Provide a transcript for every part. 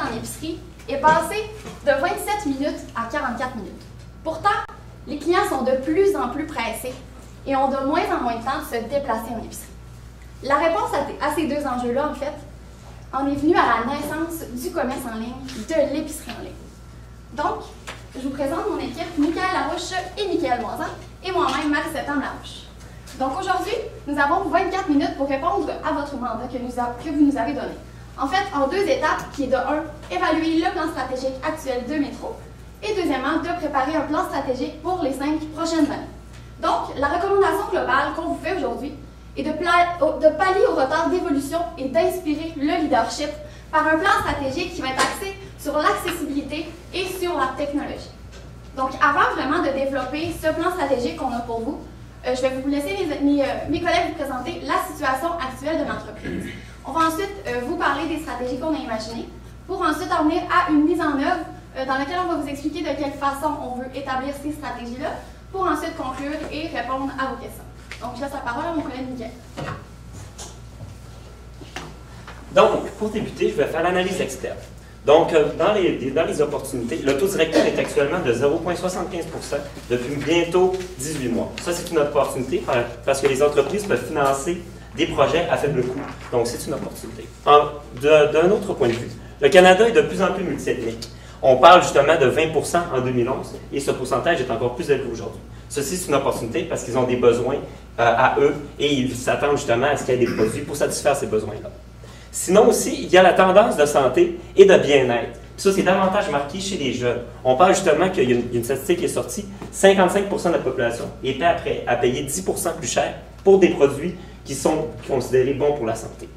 en épicerie est passé de 27 minutes à 44 minutes. Pourtant, les clients sont de plus en plus pressés et ont de moins en moins de temps de se déplacer en épicerie. La réponse à ces deux enjeux-là, en fait, en est venue à la naissance du commerce en ligne, de l'épicerie en ligne. Donc, je vous présente mon équipe, Michael Larouche et Michael Moisan, et moi-même, Marie-Septembre Larouche. Donc aujourd'hui, nous avons 24 minutes pour répondre à votre mandat que vous nous avez donné. En fait, en deux étapes, qui est de 1, évaluer le plan stratégique actuel de Métro, et deuxièmement, de préparer un plan stratégique pour les 5 prochaines années. Donc, la recommandation globale qu'on vous fait aujourd'hui est de pallier au retard d'évolution et d'inspirer le leadership par un plan stratégique qui va être axé sur l'accessibilité et sur la technologie. Donc, avant vraiment de développer ce plan stratégique qu'on a pour vous, je vais vous laisser mes collègues vous présenter la situation actuelle de l'entreprise. On va ensuite vous parler des stratégies qu'on a imaginées pour ensuite en venir à une mise en œuvre dans laquelle on va vous expliquer de quelle façon on veut établir ces stratégies-là pour ensuite conclure et répondre à vos questions. Donc, je laisse la parole à mon collègue Miguel. Donc, pour débuter, je vais faire l'analyse externe. Donc, dans les opportunités, le taux directeur est actuellement de 0,75 % depuis bientôt 18 mois. Ça, c'est une opportunité parce que les entreprises peuvent financer des projets à faible coût. Donc, c'est une opportunité. D'un autre point de vue, le Canada est de plus en plus multiethnique. On parle justement de 20 % en 2011 et ce pourcentage est encore plus élevé aujourd'hui. Ceci, c'est une opportunité parce qu'ils ont des besoins à eux et ils s'attendent justement à ce qu'il y ait des produits pour satisfaire ces besoins-là. Sinon aussi, il y a la tendance de santé et de bien-être. Ça, c'est davantage marqué chez les jeunes. On parle justement qu'il y a une statistique qui est sortie, 55 % de la population est prête à payer 10 % plus cher pour des produits qui sont considérés bons pour la santé.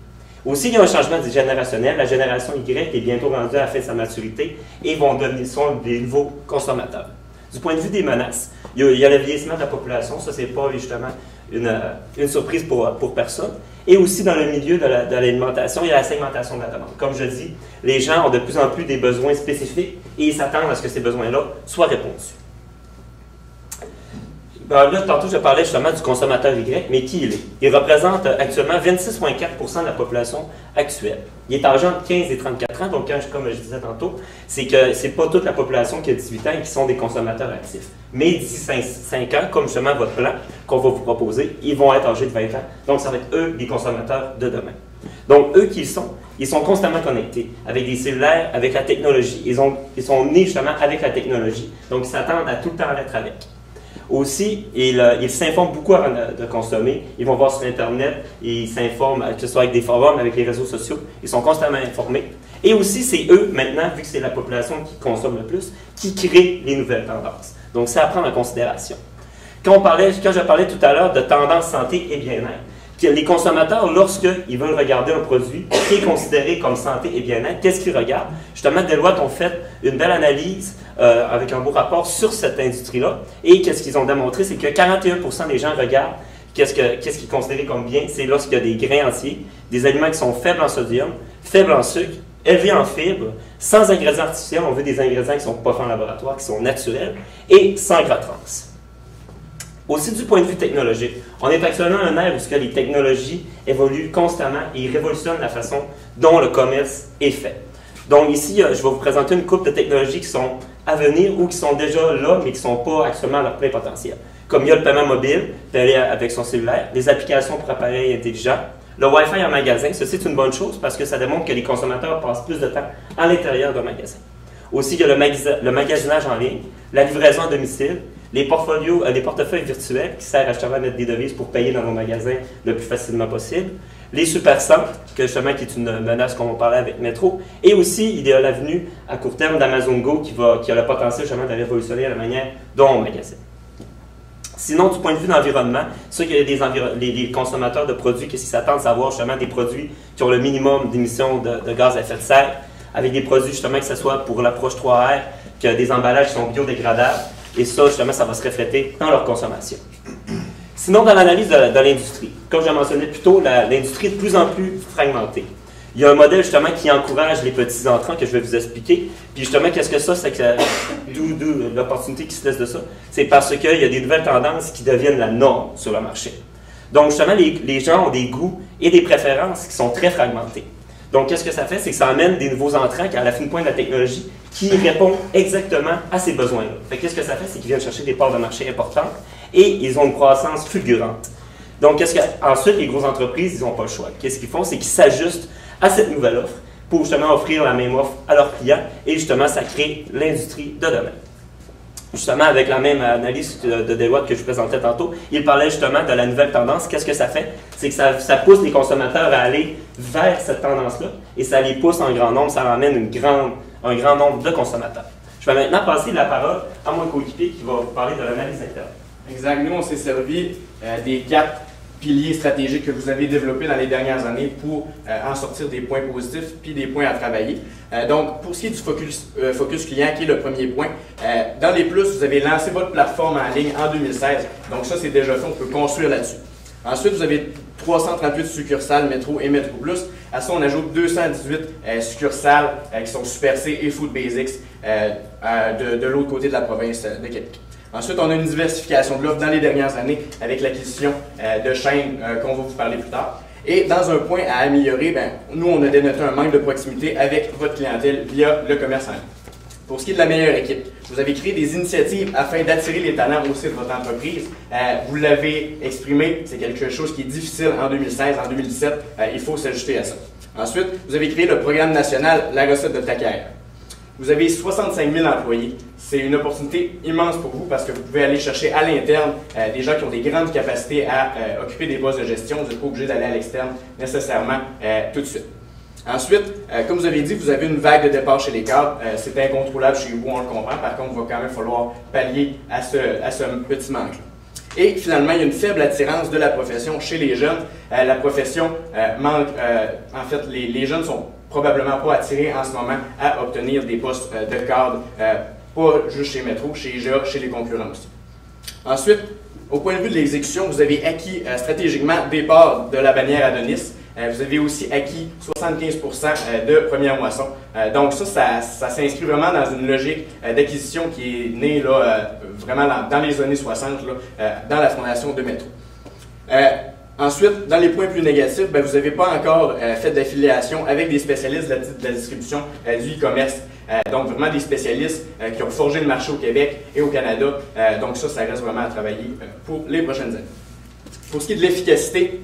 Aussi, il y a un changement générationnel. La génération Y est bientôt rendue à la fin de sa maturité et sont des nouveaux consommateurs. Du point de vue des menaces, il y a le vieillissement de la population. Ça, c'est pas justement une surprise pour personne. Et aussi dans le milieu de l'alimentation, il y a la segmentation de la demande. Comme je dis, les gens ont de plus en plus des besoins spécifiques et ils s'attendent à ce que ces besoins-là soient répondus. Ben là, tantôt, je parlais justement du consommateur Y, mais qui il est? Il représente actuellement 26,4 % de la population actuelle. Il est âgé entre 15 et 34 ans, donc comme je disais tantôt, c'est que c'est pas toute la population qui a 18 ans et qui sont des consommateurs actifs. Mais d'ici 5 ans, comme justement votre plan qu'on va vous proposer, ils vont être âgés de 20 ans. Donc, ça va être eux les consommateurs de demain. Donc, eux qui ils sont constamment connectés avec des cellulaires, avec la technologie. Ils sont nés justement avec la technologie. Donc, ils s'attendent à tout le temps être avec. Aussi, ils s'informent beaucoup avant de consommer. Ils vont voir sur Internet, ils s'informent, que ce soit avec des forums, avec les réseaux sociaux. Ils sont constamment informés. Et aussi, c'est eux, maintenant, vu que c'est la population qui consomme le plus, qui créent les nouvelles tendances. Donc, c'est à prendre en considération. Quand je parlais tout à l'heure de tendance santé et bien-être, les consommateurs, lorsqu'ils veulent regarder un produit qui est considéré comme santé et bien-être, qu'est-ce qu'ils regardent? Justement, Deloitte ont fait une belle analyse avec un beau rapport sur cette industrie-là. Et qu'est-ce qu'ils ont démontré? C'est que 41 % des gens regardent qu'est-ce qui est considéré comme bien. C'est lorsqu'il y a des grains entiers, des aliments qui sont faibles en sodium, faibles en sucre, élevés en fibres, sans ingrédients artificiels. On veut des ingrédients qui ne sont pas faits en laboratoire, qui sont naturels, et sans gras trans. Aussi du point de vue technologique, on est actuellement à un ère où les technologies évoluent constamment et révolutionnent la façon dont le commerce est fait. Donc ici, je vais vous présenter une couple de technologies qui sont à venir ou qui sont déjà là, mais qui ne sont pas actuellement à leur plein potentiel. Comme il y a le paiement mobile, payer avec son cellulaire, les applications pour appareils intelligents, le Wi-Fi en magasin. Ceci est une bonne chose parce que ça démontre que les consommateurs passent plus de temps à l'intérieur d'un magasin. Aussi, il y a le magasinage en ligne, la livraison à domicile, les portefeuilles virtuels qui servent justement à mettre des devises pour payer dans nos magasins le plus facilement possible, les supercentres, qui est une menace qu'on va parler avec Métro, et aussi il y a l'avenue à court terme d'Amazon Go qui a le potentiel justement de révolutionner la manière dont on magasine. Sinon, du point de vue d'environnement, c'est qu'il y a les consommateurs de produits qui s'attendent à savoir justement des produits qui ont le minimum d'émissions de gaz à effet de serre, avec des produits justement que ce soit pour l'approche 3R, que des emballages qui sont biodégradables, et ça, justement, ça va se refléter dans leur consommation. Sinon, dans l'analyse de l'industrie, comme je mentionnais plus tôt, l'industrie est de plus en plus fragmentée. Il y a un modèle, justement, qui encourage les petits entrants que je vais vous expliquer. Puis, justement, qu'est-ce que ça? C'est que d'où l'opportunité qui se laisse de ça. C'est parce qu'il y a des nouvelles tendances qui deviennent la norme sur le marché. Donc, justement, les gens ont des goûts et des préférences qui sont très fragmentés. Donc, qu'est-ce que ça fait? C'est que ça amène des nouveaux entrants qui, à la fine pointe de la technologie, qui répondent exactement à ces besoins-là. Fait qu'est-ce que ça fait? C'est qu'ils viennent chercher des parts de marché importantes et ils ont une croissance fulgurante. Donc, ensuite, les grosses entreprises, ils n'ont pas le choix. Qu'est-ce qu'ils font? C'est qu'ils s'ajustent à cette nouvelle offre pour justement offrir la même offre à leurs clients et justement, ça crée l'industrie de demain. Justement, avec la même analyse de Deloitte que je présentais tantôt, il parlait justement de la nouvelle tendance. Qu'est-ce que ça fait? C'est que ça pousse les consommateurs à aller vers cette tendance-là et ça les pousse en grand nombre, ça ramène un grand nombre de consommateurs. Je vais maintenant passer la parole à mon coéquipier qui va vous parler de l'analyse interne. Exact. Nous, on s'est servi des 4 piliers stratégiques que vous avez développés dans les dernières années pour en sortir des points positifs puis des points à travailler. Donc, pour ce qui est du focus client, qui est le premier point, dans les plus, vous avez lancé votre plateforme en ligne en 2016. Donc, ça, c'est déjà fait, on peut construire là-dessus. Ensuite, vous avez 338 succursales Métro et Métro Plus. À ça, on ajoute 218 succursales qui sont Super C et Food Basics de l'autre côté de la province de Québec. Ensuite, on a une diversification de l'offre dans les dernières années avec l'acquisition de chaînes qu'on va vous parler plus tard. Et dans un point à améliorer, nous, on a dénoté un manque de proximité avec votre clientèle via le commerce en ligne. Pour ce qui est de la meilleure équipe, vous avez créé des initiatives afin d'attirer les talents au sein de votre entreprise. Vous l'avez exprimé, c'est quelque chose qui est difficile en 2016, en 2017, il faut s'ajuster à ça. Ensuite, vous avez créé le programme national La recette de ta carrière. Vous avez 65 000 employés. C'est une opportunité immense pour vous parce que vous pouvez aller chercher à l'interne des gens qui ont des grandes capacités à occuper des postes de gestion. Vous n'êtes pas obligé d'aller à l'externe nécessairement tout de suite. Ensuite, comme vous avez dit, vous avez une vague de départ chez les cadres. C'est incontrôlable chez vous, on le comprend. Par contre, il va quand même falloir pallier à ce petit manque-là. Et finalement, il y a une faible attirance de la profession chez les jeunes. La profession manque, en fait, les jeunes sont probablement pas attirés en ce moment à obtenir des postes de cadre, pas juste chez Métro, chez IGA, chez les concurrents aussi. Ensuite, au point de vue de l'exécution, vous avez acquis stratégiquement des parts de la bannière Adonis. Vous avez aussi acquis 75% de première moisson. Donc ça s'inscrit vraiment dans une logique d'acquisition qui est née là, vraiment dans les années 60 là, dans la fondation de Métro. Ensuite, dans les points plus négatifs, vous n'avez pas encore fait d'affiliation avec des spécialistes de la distribution du e-commerce. Donc vraiment des spécialistes qui ont forgé le marché au Québec et au Canada. Donc ça reste vraiment à travailler pour les prochaines années. Pour ce qui est de l'efficacité,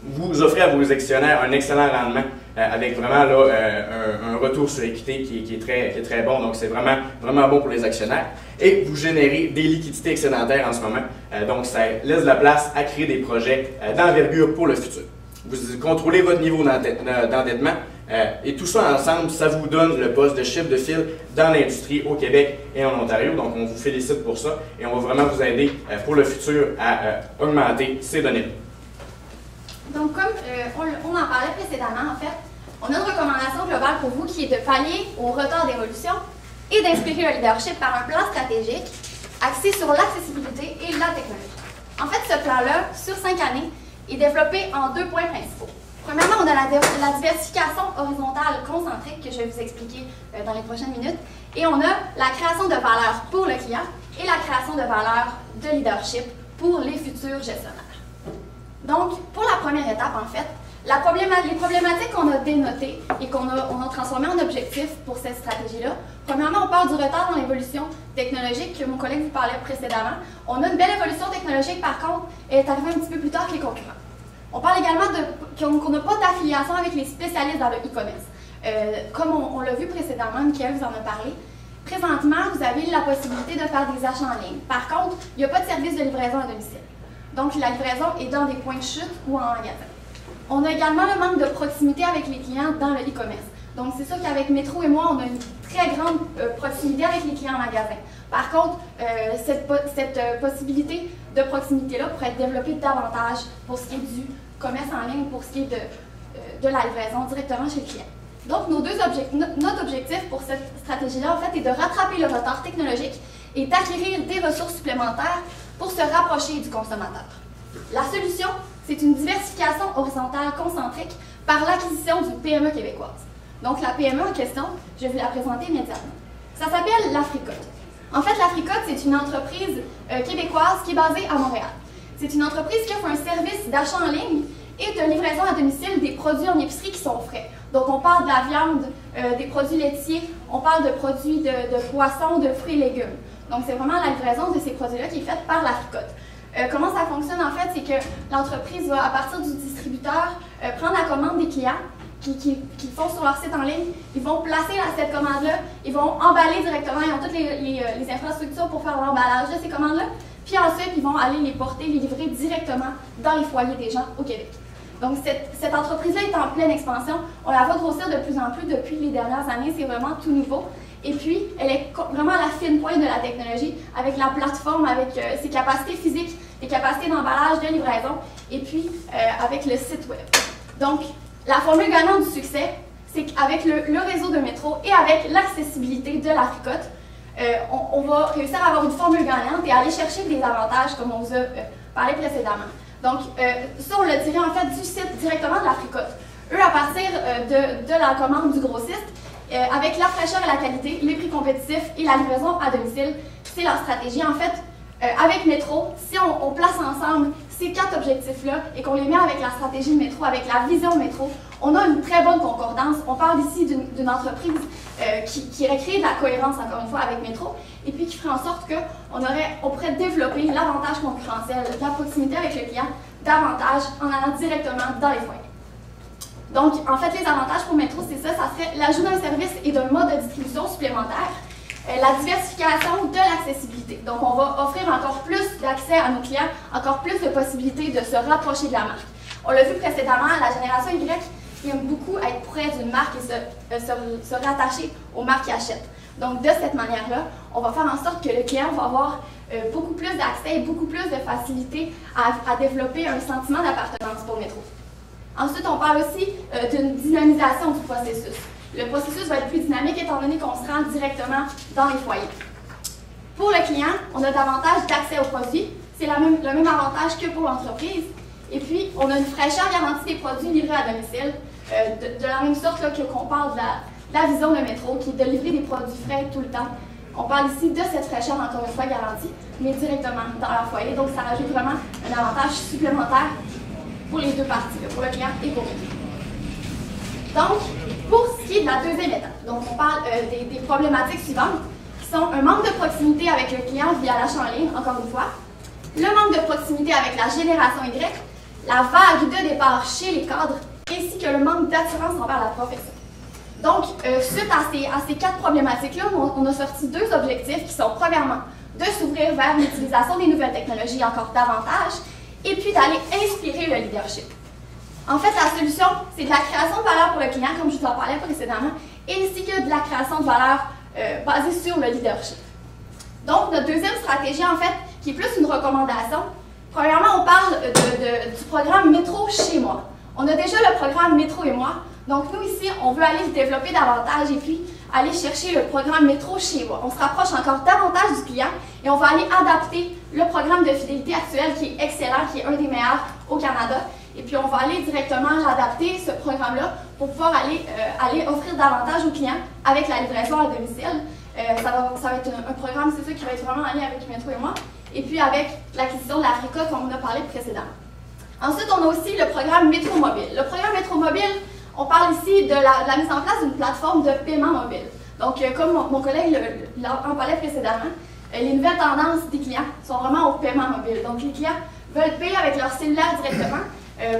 vous offrez à vos actionnaires un excellent rendement avec vraiment là, un retour sur équité qui est très bon. Donc, c'est vraiment bon pour les actionnaires. Et vous générez des liquidités excédentaires en ce moment. Donc, ça laisse la place à créer des projets d'envergure pour le futur. Vous contrôlez votre niveau d'endettement et tout ça ensemble, ça vous donne le poste de chef de file dans l'industrie au Québec et en Ontario. Donc, on vous félicite pour ça et on va vraiment vous aider pour le futur à augmenter ces données-là. Donc, comme on en parlait précédemment, en fait, on a une recommandation globale pour vous qui est de pallier au retard d'évolution et d'inspirer le leadership par un plan stratégique axé sur l'accessibilité et la technologie. En fait, ce plan-là, sur 5 années, est développé en 2 points principaux. Premièrement, on a la diversification horizontale concentrique que je vais vous expliquer dans les prochaines minutes. Et on a la création de valeur pour le client et la création de valeur de leadership pour les futurs gestionnaires. Donc, pour la première étape, en fait, les problématiques qu'on a dénotées et qu'on a transformées en objectifs pour cette stratégie-là, premièrement, on parle du retard dans l'évolution technologique que mon collègue vous parlait précédemment. On a une belle évolution technologique, par contre, elle est arrivée un petit peu plus tard que les concurrents. On parle également qu'on n'a pas d'affiliation avec les spécialistes dans le e-commerce. Comme on l'a vu précédemment, Michael vous en a parlé, présentement, vous avez la possibilité de faire des achats en ligne. Par contre, il n'y a pas de service de livraison à domicile. Donc, la livraison est dans des points de chute ou en magasin. On a également le manque de proximité avec les clients dans le e-commerce. Donc, c'est sûr qu'avec Métro et moi, on a une très grande proximité avec les clients en magasin. Par contre, cette possibilité de proximité-là pourrait être développée davantage pour ce qui est du commerce en ligne, pour ce qui est de la livraison directement chez le client. Donc, notre objectif pour cette stratégie-là, en fait, est de rattraper le retard technologique et d'acquérir des ressources supplémentaires pour se rapprocher du consommateur. La solution, c'est une diversification horizontale concentrique par l'acquisition d'une PME québécoise. Donc, la PME en question, je vais vous la présenter immédiatement. Ça s'appelle l'Africote. En fait, l'Africote, c'est une entreprise québécoise qui est basée à Montréal. C'est une entreprise qui offre un service d'achat en ligne et de livraison à domicile des produits en épicerie qui sont frais. Donc, on parle de la viande, des produits laitiers, on parle de produits de poissons, de fruits et légumes. Donc, c'est vraiment la livraison de ces produits-là qui est faite par la fricote. Comment ça fonctionne en fait, c'est que l'entreprise va, à partir du distributeur, prendre la commande des clients qui font sur leur site en ligne, ils vont placer cette commande-là, ils vont emballer directement, ils ont toutes les infrastructures pour faire l'emballage de ces commandes-là, puis ensuite, ils vont aller les porter, les livrer directement dans les foyers des gens au Québec. Donc, cette entreprise-là est en pleine expansion. On la voit grossir de plus en plus depuis les dernières années. C'est vraiment tout nouveau. Et puis, elle est vraiment à la fine pointe de la technologie, avec la plateforme, avec ses capacités physiques, les capacités d'emballage, de livraison, et puis avec le site web. Donc, la formule gagnante du succès, c'est qu'avec le réseau de métro et avec l'accessibilité de la fricote, on va réussir à avoir une formule gagnante et aller chercher des avantages, comme on vous a parlé précédemment. Donc, ça, on l'a tiré en fait du site directement de la fricote. Eux, à partir de la commande du grossiste, avec la fraîcheur et la qualité, les prix compétitifs et la livraison à domicile, c'est leur stratégie. En fait, avec Métro, si on place ensemble ces 4 objectifs-là et qu'on les met avec la stratégie de Métro, avec la vision Métro, on a une très bonne concordance. On parle ici d'une entreprise qui aurait créé de la cohérence, encore une fois, avec Métro, et puis qui ferait en sorte qu'on pourrait développer l'avantage concurrentiel, la proximité avec le client, davantage en allant directement dans les foyers. Donc, en fait, les avantages pour Métro, c'est ça serait l'ajout d'un service et d'un mode de distribution supplémentaire, la diversification de l'accessibilité. Donc, on va offrir encore plus d'accès à nos clients, encore plus de possibilités de se rapprocher de la marque. On l'a vu précédemment, la génération Y qui aime beaucoup être près d'une marque et se rattacher aux marques qui achètent. Donc, de cette manière-là, on va faire en sorte que le client va avoir beaucoup plus d'accès et beaucoup plus de facilité à développer un sentiment d'appartenance pour Métro. Ensuite, on parle aussi d'une dynamisation du processus. Le processus va être plus dynamique étant donné qu'on se rend directement dans les foyers. Pour le client, on a davantage d'accès aux produits. C'est le même avantage que pour l'entreprise. Et puis, on a une fraîcheur garantie des produits livrés à domicile, de la même sorte qu'on parle de la vision de Métro, qui est de livrer des produits frais tout le temps. On parle ici de cette fraîcheur, encore une fois, garantie, mais directement dans leur foyer. Donc, ça rajoute vraiment un avantage supplémentaire pour les deux parties, pour le client et pour Métro. Donc, pour ce qui est de la deuxième étape, donc on parle des problématiques suivantes, qui sont un manque de proximité avec le client via l'achat en ligne, encore une fois, le manque de proximité avec la génération Y, la vague de départ chez les cadres, ainsi que le manque d'attirance envers la profession. Donc, suite à ces 4 problématiques-là, on a sorti 2 objectifs qui sont, premièrement, de s'ouvrir vers l'utilisation des nouvelles technologies encore davantage, et puis d'aller inspirer le leadership. En fait, la solution, c'est de la création de valeur pour le client, comme je vous en parlais précédemment, ainsi que de la création de valeur basée sur le leadership. Donc, notre deuxième stratégie, en fait, qui est plus une recommandation, premièrement, on parle du programme Métro chez moi. On a déjà le programme Métro et moi. Donc, nous, ici, on veut aller le développer davantage et puis aller chercher le programme Métro chez moi. On se rapproche encore davantage du client et on va aller adapter le programme de fidélité actuel qui est excellent, qui est un des meilleurs au Canada. Et puis, on va aller directement adapter ce programme-là pour pouvoir aller offrir davantage aux clients avec la livraison à domicile. Ça va être un programme, c'est ça, qui va être vraiment en lien avec Métro et moi. Et puis, avec l'acquisition de l'Africa, comme on a parlé précédemment. Ensuite, on a aussi le programme Métro Mobile. Le programme Métro Mobile, on parle ici de la mise en place d'une plateforme de paiement mobile. Donc, comme mon collègue en parlait précédemment, les nouvelles tendances des clients sont vraiment au paiement mobile. Donc, les clients veulent payer avec leur cellulaire directement,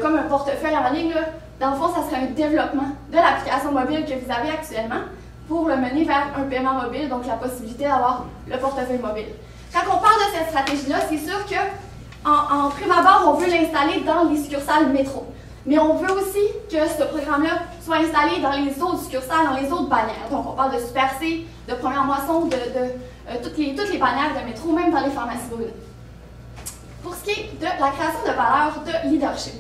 comme un portefeuille en ligne. Là. Dans le fond, ça serait un développement de l'application mobile que vous avez actuellement pour le mener vers un paiement mobile, donc la possibilité d'avoir le portefeuille mobile. Quand on parle de cette stratégie-là, c'est sûr qu'en prime abord, on veut l'installer dans les succursales Métro. Mais on veut aussi que ce programme-là soit installé dans les autres succursales, dans les autres bannières. Donc, on parle de Super C, de Première Moisson, de toutes les bannières de Métro, même dans les pharmacies brûlées. Pour ce qui est de la création de valeur de leadership.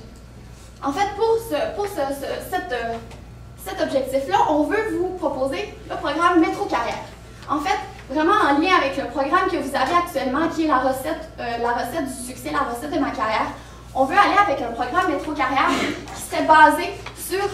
En fait, pour cet objectif-là, on veut vous proposer le programme Métro Carrière. En fait, vraiment en lien avec le programme que vous avez actuellement, qui est la recette du succès, la recette de ma carrière, on veut aller avec un programme Métro Carrière qui serait basé sur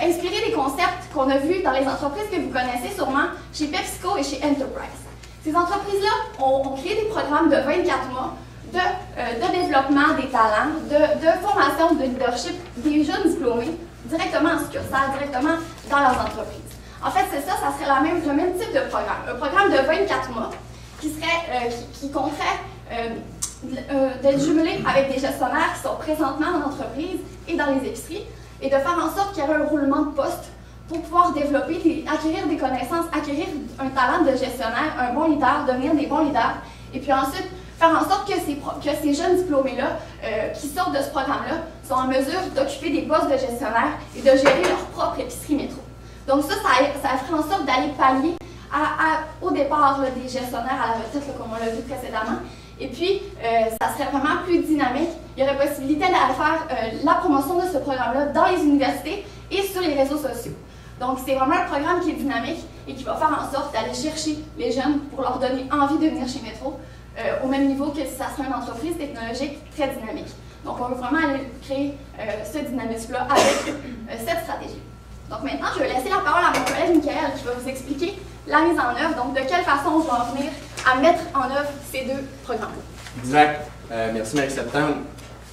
inspirer des concepts qu'on a vus dans les entreprises que vous connaissez sûrement chez PepsiCo et chez Enterprise. Ces entreprises-là ont créé des programmes de 24 mois de développement des talents, de formation de leadership des jeunes diplômés directement en succursale, directement dans leurs entreprises. En fait, c'est ça, ça serait le même type de programme. Un programme de 24 mois qui compterait d'être jumelé avec des gestionnaires qui sont présentement en entreprise et dans les épiceries et de faire en sorte qu'il y ait un roulement de poste pour pouvoir développer, acquérir des connaissances, acquérir un talent de gestionnaire, un bon leader, devenir des bons leaders, et puis ensuite faire en sorte que ces jeunes diplômés-là qui sortent de ce programme-là sont en mesure d'occuper des postes de gestionnaire et de gérer leur propre épicerie métro. Donc ça ferait en sorte d'aller pallier au départ là, des gestionnaires à la retraite, là, comme on l'a vu précédemment. Et puis, ça serait vraiment plus dynamique. Il y aurait possibilité d'aller faire la promotion de ce programme-là dans les universités et sur les réseaux sociaux. Donc, c'est vraiment un programme qui est dynamique et qui va faire en sorte d'aller chercher les jeunes pour leur donner envie de venir chez Métro, au même niveau que si ça serait une entreprise technologique très dynamique. Donc, on veut vraiment aller créer ce dynamisme-là avec cette stratégie. Donc, maintenant, je vais laisser la parole à mon collègue Michael qui va vous expliquer la mise en œuvre, donc de quelle façon on va en venir à mettre en œuvre ces deux programmes. Exact. Merci Marie-Septembre.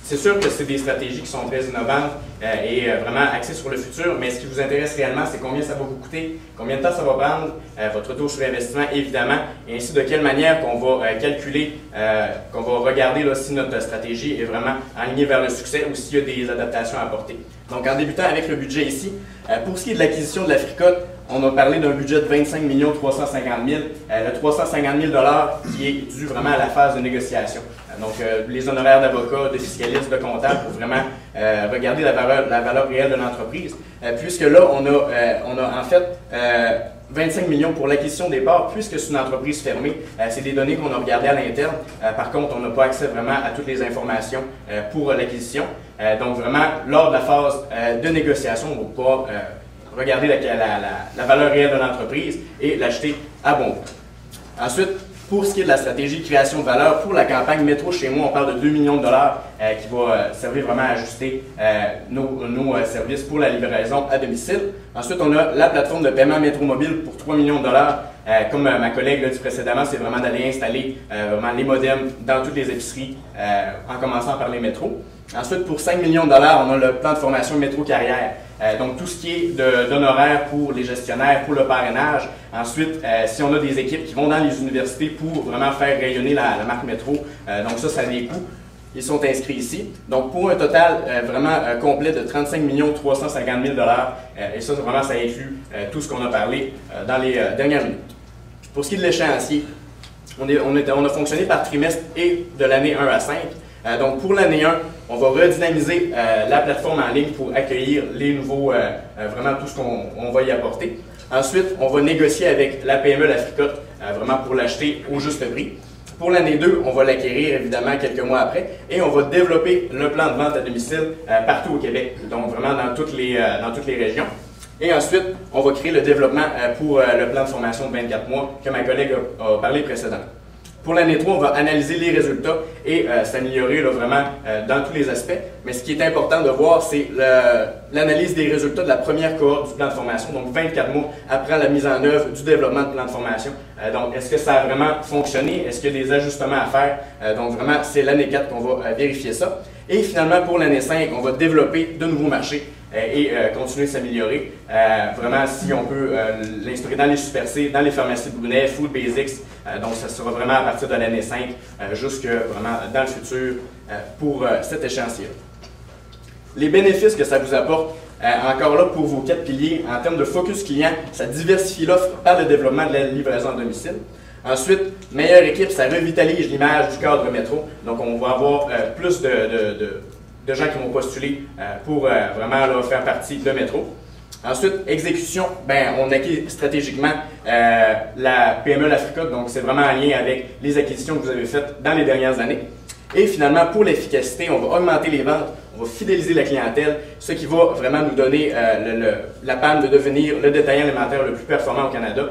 C'est sûr que c'est des stratégies qui sont très innovantes et vraiment axées sur le futur, mais ce qui vous intéresse réellement, c'est combien ça va vous coûter, combien de temps ça va prendre, votre taux sur investissement évidemment, et ainsi de quelle manière qu'on va calculer, qu'on va regarder là, si notre stratégie est vraiment alignée vers le succès ou s'il y a des adaptations à apporter. Donc en débutant avec le budget ici, pour ce qui est de l'acquisition de la fricote, on a parlé d'un budget de 25 350 000 le 350 000 qui est dû vraiment à la phase de négociation. Donc, les honoraires d'avocats, de fiscalistes, de comptables pour vraiment regarder la valeur réelle de l'entreprise. Puisque là, on a en fait 25 millions pour l'acquisition des parts, puisque c'est une entreprise fermée. C'est des données qu'on a regardées à l'interne. Par contre, on n'a pas accès vraiment à toutes les informations pour l'acquisition. Donc, vraiment, lors de la phase de négociation, on va pouvoir regarder la valeur réelle de l'entreprise et l'acheter à bon prix. Ensuite, pour ce qui est de la stratégie de création de valeur, pour la campagne Métro chez moi, on parle de 2 millions de dollars qui va servir vraiment à ajuster nos services pour la livraison à domicile. Ensuite, on a la plateforme de paiement Métro Mobile pour 3 millions de dollars. Comme ma collègue l'a dit précédemment, c'est vraiment d'aller installer vraiment les modems dans toutes les épiceries, en commençant par les métros. Ensuite, pour 5 millions de dollars, on a le plan de formation Métro Carrière. Donc, tout ce qui est d'honoraires pour les gestionnaires, pour le parrainage. Ensuite, si on a des équipes qui vont dans les universités pour vraiment faire rayonner la marque Métro, donc ça a des coûts. Ils sont inscrits ici. Donc, pour un total vraiment complet de 35 350 000 et ça, vraiment, ça inclut tout ce qu'on a parlé dans les dernières minutes. Pour ce qui est de l'échéancier, on a fonctionné par trimestre et de l'année 1 à 5. Donc, pour l'année 1, on va redynamiser la plateforme en ligne pour accueillir les nouveaux, vraiment tout ce qu'on va y apporter. Ensuite, on va négocier avec la PME La Fricotte, vraiment pour l'acheter au juste prix. Pour l'année 2, on va l'acquérir évidemment quelques mois après et on va développer le plan de vente à domicile partout au Québec, donc vraiment dans toutes les régions. Et ensuite, on va créer le développement pour le plan de formation de 24 mois que ma collègue a parlé précédemment. Pour l'année 3, on va analyser les résultats et s'améliorer vraiment dans tous les aspects. Mais ce qui est important de voir, c'est l'analyse des résultats de la première cohorte du plan de formation, donc 24 mois après la mise en œuvre du développement de plan de formation. Donc, est-ce que ça a vraiment fonctionné? Est-ce qu'il y a des ajustements à faire? Donc, vraiment, c'est l'année 4 qu'on va vérifier ça. Et finalement, pour l'année 5, on va développer de nouveaux marchés et continuer de s'améliorer. Vraiment, si on peut l'instaurer dans les Super C, dans les pharmacies de Brunet, Food Basics. Donc, ça sera vraiment à partir de l'année 5 jusque vraiment dans le futur pour cet échéancier-là. Les bénéfices que ça vous apporte, encore là pour vos 4 piliers, en termes de focus client, ça diversifie l'offre par le développement de la livraison à domicile. Ensuite, meilleure équipe, ça revitalise l'image du cadre métro. Donc, on va avoir plus de gens qui vont postuler pour vraiment là, faire partie de métro. Ensuite, exécution, on acquit stratégiquement la PME La Fricotte, donc c'est vraiment en lien avec les acquisitions que vous avez faites dans les dernières années. Et finalement, pour l'efficacité, on va augmenter les ventes, on va fidéliser la clientèle, ce qui va vraiment nous donner la panne de devenir le détaillant alimentaire le plus performant au Canada.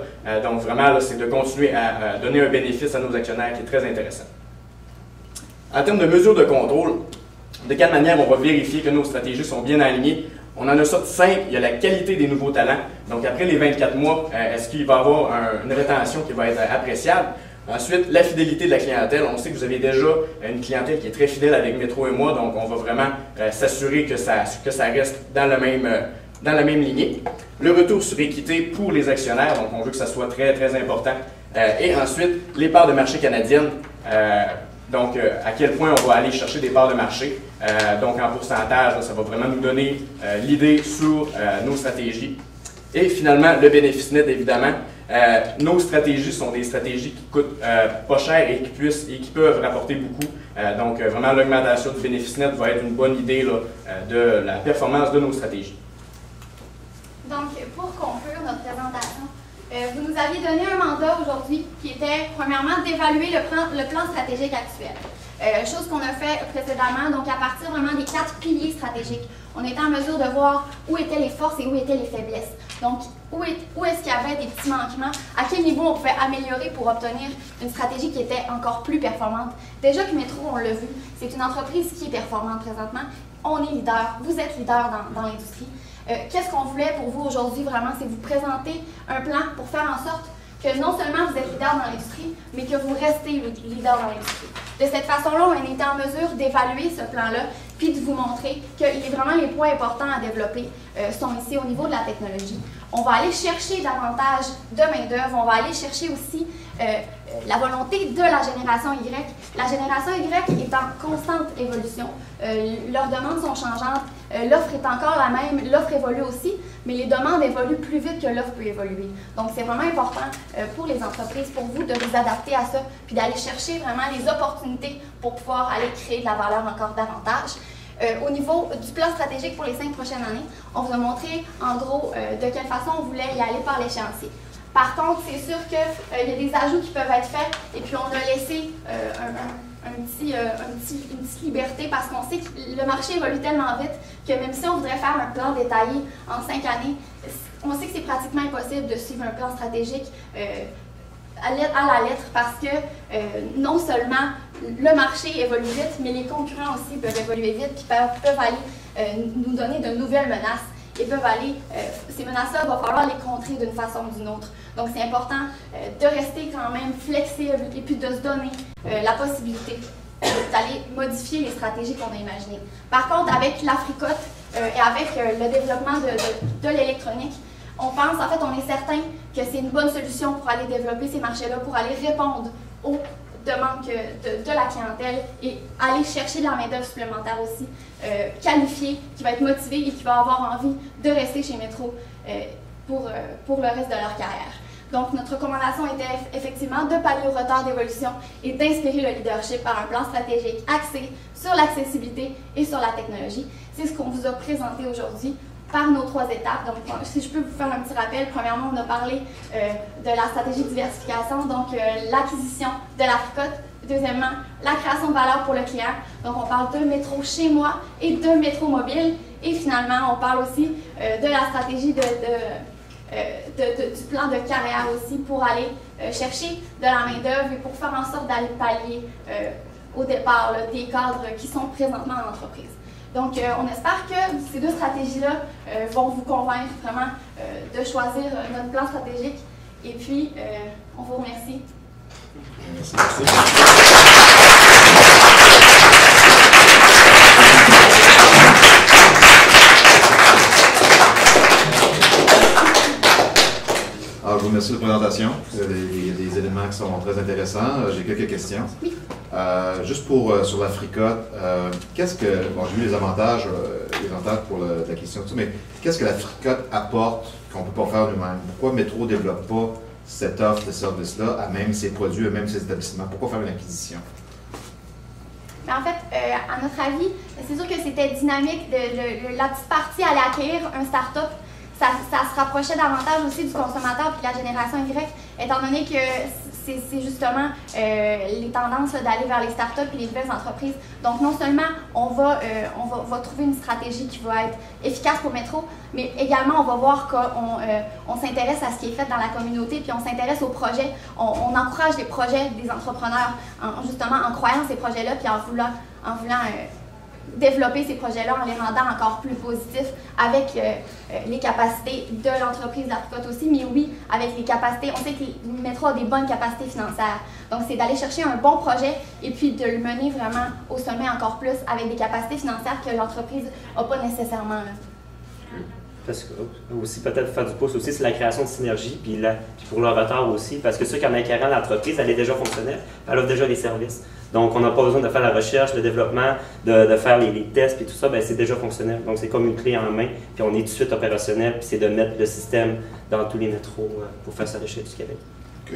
Donc vraiment, c'est de continuer à donner un bénéfice à nos actionnaires qui est très intéressant. En termes de mesures de contrôle, de quelle manière on va vérifier que nos stratégies sont bien alignées? On en a sorti 5, il y a la qualité des nouveaux talents. Donc après les 24 mois, est-ce qu'il va y avoir une rétention qui va être appréciable? Ensuite, la fidélité de la clientèle. On sait que vous avez déjà une clientèle qui est très fidèle avec Métro et moi, donc on va vraiment s'assurer que ça reste dans le dans la même lignée. Le retour sur équité pour les actionnaires, donc on veut que ça soit très, très important. Et ensuite, les parts de marché canadiennes. Donc, à quel point on va aller chercher des parts de marché. Donc, en pourcentage, là, ça va vraiment nous donner l'idée sur nos stratégies. Et finalement, le bénéfice net, évidemment. Nos stratégies sont des stratégies qui coûtent pas cher et qui peuvent rapporter beaucoup. Donc, vraiment, l'augmentation du bénéfice net va être une bonne idée là, de la performance de nos stratégies. Donc, pour conclure notre présentation, vous nous aviez donné un mandat aujourd'hui qui était, premièrement, d'évaluer le plan stratégique actuel. Chose qu'on a fait précédemment, donc à partir vraiment des 4 piliers stratégiques. On était en mesure de voir où étaient les forces et où étaient les faiblesses. Donc, où est-ce qu'il y avait des petits manquements, à quel niveau on pouvait améliorer pour obtenir une stratégie qui était encore plus performante. Déjà que Metro, on l'a vu, c'est une entreprise qui est performante présentement. On est leader, vous êtes leader dans l'industrie. Qu'est-ce qu'on voulait pour vous aujourd'hui vraiment, c'est vous présenter un plan pour faire en sorte que non seulement vous êtes leader dans l'industrie, mais que vous restez leader dans l'industrie. De cette façon-là, on était en mesure d'évaluer ce plan-là, puis de vous montrer que vraiment les points importants à développer sont ici au niveau de la technologie. On va aller chercher davantage de main-d'œuvre, on va aller chercher aussi la volonté de la génération Y. La génération Y est en constante évolution. Leurs demandes sont changeantes, l'offre est encore la même, l'offre évolue aussi, mais les demandes évoluent plus vite que l'offre peut évoluer. Donc, c'est vraiment important pour les entreprises, pour vous, de vous adapter à ça, puis d'aller chercher vraiment les opportunités pour pouvoir aller créer de la valeur encore davantage. Au niveau du plan stratégique pour les 5 prochaines années, on vous a montré en gros de quelle façon on voulait y aller par l'échéancier. Par contre, c'est sûr qu'il y a des ajouts qui peuvent être faits et puis on a laissé une petite liberté parce qu'on sait que le marché évolue tellement vite que même si on voudrait faire un plan détaillé en 5 années, on sait que c'est pratiquement impossible de suivre un plan stratégique à la lettre parce que non seulement le marché évolue vite, mais les concurrents aussi peuvent évoluer vite et peuvent aller nous donner de nouvelles menaces et peuvent aller, ces menaces-là, il va falloir les contrer d'une façon ou d'une autre. Donc c'est important de rester quand même flexible et puis de se donner la possibilité d'aller modifier les stratégies qu'on a imaginées. Par contre, avec l'Africote et avec le développement de l'électronique, on pense, en fait, on est certain que c'est une bonne solution pour aller développer ces marchés-là, pour aller répondre aux demandes de la clientèle et aller chercher de la main-d'œuvre supplémentaire aussi, qualifiée, qui va être motivée et qui va avoir envie de rester chez Metro pour le reste de leur carrière. Donc, notre recommandation était effectivement de pallier au retard d'évolution et d'inspirer le leadership par un plan stratégique axé sur l'accessibilité et sur la technologie. C'est ce qu'on vous a présenté aujourd'hui par nos 3 étapes. Donc, si je peux vous faire un petit rappel, premièrement, on a parlé de la stratégie de diversification, donc l'acquisition de l'Africote. Deuxièmement, la création de valeur pour le client. Donc, on parle de Metro chez moi et de Metro mobile. Et finalement, on parle aussi de la stratégie du plan de carrière aussi pour aller chercher de la main-d'œuvre et pour faire en sorte d'aller pallier au départ là, des cadres qui sont présentement en entreprise. Donc, on espère que ces 2 stratégies-là vont vous convaincre vraiment de choisir notre plan stratégique. Et puis, on vous remercie. Merci. Alors, je vous remercie de la présentation. Il y a des éléments qui sont très intéressants. J'ai quelques questions. Oui. Juste sur l'Africote, qu'est-ce que, bon, j'ai vu les avantages pour la question, mais qu'est-ce que l'Africote apporte qu'on ne peut pas faire nous-mêmes? Pourquoi Metro ne développe pas cette offre de service-là à même ses produits, à même ses établissements? Pourquoi faire une acquisition? En fait, à notre avis, c'est sûr que c'était dynamique. La petite partie allait accueillir un start-up. Ça se rapprochait davantage aussi du consommateur puis de la génération Y, étant donné que c'est justement les tendances d'aller vers les startups et les nouvelles entreprises. Donc, non seulement on va trouver une stratégie qui va être efficace pour Metro, mais également on va voir qu'on s'intéresse à ce qui est fait dans la communauté, puis on s'intéresse aux projets. On encourage les projets des entrepreneurs, justement en croyant ces projets-là, puis en voulant développer ces projets-là en les rendant encore plus positifs avec les capacités de l'entreprise d'Africote aussi, mais oui, avec les capacités, on sait que Metro a des bonnes capacités financières. Donc, c'est d'aller chercher un bon projet et puis de le mener vraiment au sommet encore plus avec des capacités financières que l'entreprise n'a pas nécessairement. Là. Parce que aussi peut-être faire du pouce aussi, c'est la création de synergie, puis pour le retard aussi, parce que ceux qui en acquérant l'entreprise, elle est déjà fonctionnelle, elle offre déjà les services. Donc on n'a pas besoin de faire la recherche, le développement, de faire les tests, puis tout ça, ben, c'est déjà fonctionnel. Donc c'est comme une clé en main, puis on est tout de suite opérationnel, puis c'est de mettre le système dans tous les métros pour faire ça à l'échelle du Québec. OK.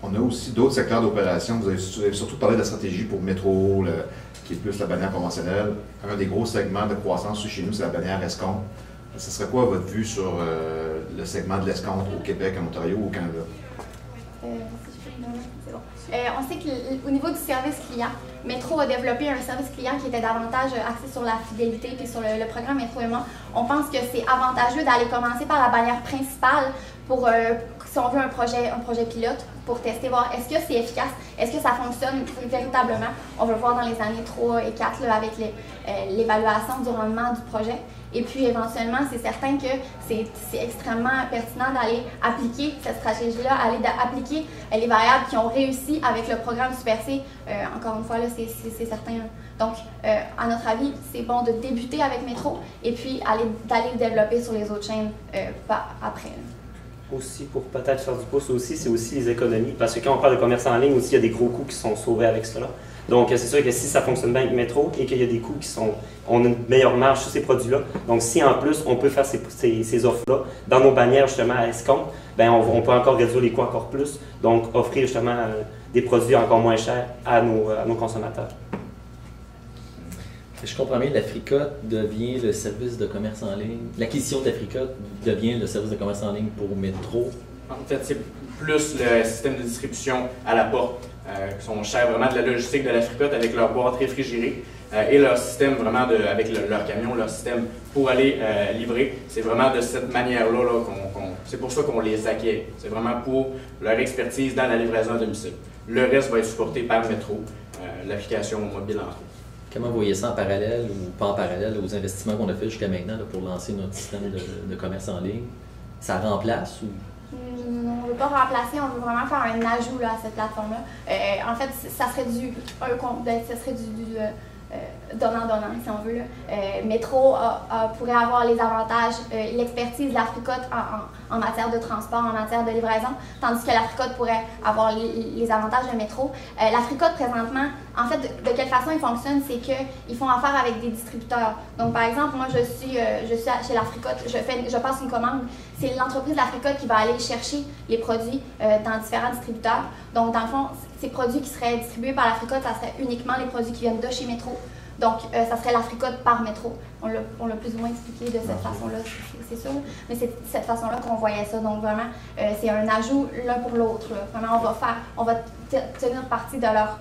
On a aussi d'autres secteurs d'opération. Vous avez surtout parlé de la stratégie pour Métro, qui est plus la bannière conventionnelle. Un des gros segments de croissance chez nous, c'est la bannière escompte. Ce serait quoi votre vue sur le segment de l'escompte au Québec, en Ontario ou au Canada? C'est bon. On sait qu'au niveau du service client, Métro a développé un service client qui était davantage axé sur la fidélité puis sur le programme Métro Aimant. On pense que c'est avantageux d'aller commencer par la bannière principale pour, si on veut, un projet pilote pour tester, voir est-ce que c'est efficace, est-ce que ça fonctionne véritablement. On va le voir dans les années 3 et 4 là, avec l'évaluation du rendement du projet. Et puis, éventuellement, c'est certain que c'est extrêmement pertinent d'aller appliquer cette stratégie-là, aller appliquer les variables qui ont réussi avec le programme Super C. Encore une fois, là, c'est certain. Donc, à notre avis, c'est bon de débuter avec Métro et puis d'aller le développer sur les autres chaînes après. Aussi, pour peut-être faire du pouce aussi, c'est aussi les économies. Parce que quand on parle de commerce en ligne aussi, il y a des gros coûts qui sont sauvés avec cela. Donc, c'est sûr que si ça fonctionne bien avec Métro et qu'il y a des coûts on a une meilleure marge sur ces produits-là. Donc, si en plus, on peut faire ces offres-là dans nos bannières justement à escompte, bien, on peut encore réduire les coûts encore plus. Donc, offrir justement des produits encore moins chers à nos consommateurs. Je comprends bien, l'Africote devient le service de commerce en ligne. L'acquisition d'Africote devient le service de commerce en ligne pour Métro. En fait, c'est plus le système de distribution à la porte qui sont chers vraiment de la logistique de l'Africote avec leur boîte réfrigérée et leur système vraiment avec leur camion, leur système pour aller livrer. C'est vraiment de cette manière-là c'est pour ça qu'on les acquiert. C'est vraiment pour leur expertise dans la livraison à domicile. Le reste va être supporté par Métro, l'application mobile entre autres. Comment vous voyez ça en parallèle ou pas en parallèle aux investissements qu'on a fait jusqu'à maintenant là, pour lancer notre système de commerce en ligne? Ça remplace ou? On ne veut pas remplacer, on veut vraiment faire un ajout là, à cette plateforme-là. En fait, ça serait du donnant-donnant, si on veut. Métro pourrait avoir les avantages, l'expertise de l'Africote en matière de transport, en matière de livraison, tandis que l'Africote pourrait avoir les avantages de Métro. L'Africote, présentement, en fait, de quelle façon il fonctionne, c'est qu'ils font affaire avec des distributeurs. Donc, par exemple, moi, je suis chez l'Africote, je passe une commande. C'est l'entreprise de l'Africote qui va aller chercher les produits dans différents distributeurs. Donc, dans le fond, ces produits qui seraient distribués par l'Africote, ça serait uniquement les produits qui viennent de chez Métro. Donc, ça serait l'Africote par Métro. On l'a plus ou moins expliqué de cette façon-là, c'est sûr. Mais c'est de cette façon-là qu'on voyait ça. Donc, vraiment, c'est un ajout l'un pour l'autre. Vraiment, on va tenir parti de leur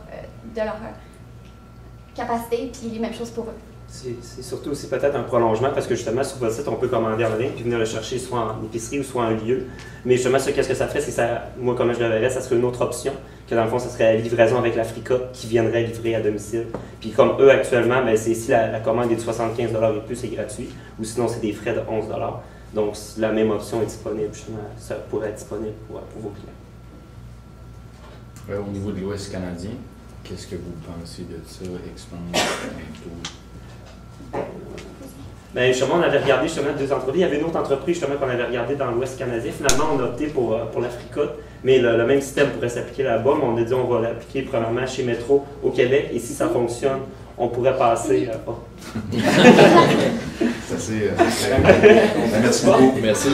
capacité, puis les mêmes choses pour eux. C'est surtout aussi peut-être un prolongement parce que justement sur votre site on peut commander en ligne puis venir le chercher soit en épicerie ou soit en lieu. Mais justement qu'est-ce que ça ferait, c'est que moi comment je le verrais, ça serait une autre option, que dans le fond ça serait la livraison avec l'Africote qui viendrait livrer à domicile. Puis comme eux actuellement, ben, c'est si la commande est de 75$ et plus, c'est gratuit, ou sinon c'est des frais de 11$. Donc la même option est disponible, justement, ça pourrait être disponible pour vos clients. Au niveau de l'Ouest canadien, qu'est-ce que vous pensez de ça, expandre bientôt? Bien, justement, on avait regardé justement 2 entreprises. Il y avait une autre entreprise justement qu'on avait regardé dans l'Ouest canadien. Finalement, on a opté pour l'Africote, mais le même système pourrait s'appliquer là-bas. Mais on a dit on va l'appliquer premièrement chez Métro au Québec. Et si ça fonctionne, on pourrait passer. C'est assez. Merci beaucoup. Merci.